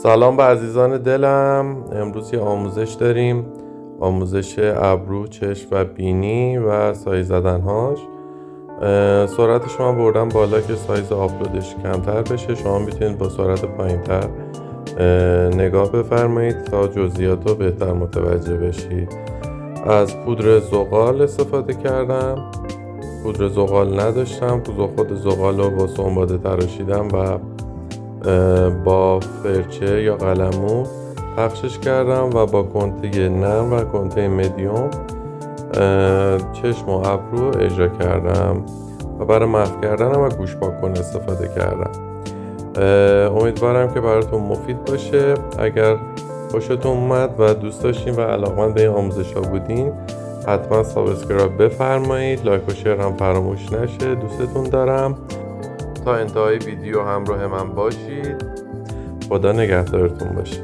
سلام به عزیزان دلم. امروز یه آموزش داریم، آموزش ابرو، چشم و بینی و سایز زدنهاش. سرعت شما بردم بالا که سایز آپلودش کمتر بشه. شما میتونید با سرعت پایینتر نگاه بفرمایید تا جزئیات رو بهتر متوجه بشید. از پودر زغال استفاده کردم. پودر زغال نداشتم، خود زغال رو با سنباده تراشیدم و با فرچه یا قلمو پخشش کردم و با کنته نرم و کنته مدیوم چشم و ابرو اجرا کردم و برای محو کردنم و گوش پاکن استفاده کردم. امیدوارم که براتون مفید باشه. اگر خوشتون اومد و دوست داشتین و علاقمند به این آموزش ها بودین، حتما سابسکرایب بفرمایید، لایک و شیر هم فراموش نشه. دوستتون دارم. تا انتهای ویدیو همراه من باشید. خدا نگهدارتون باشه.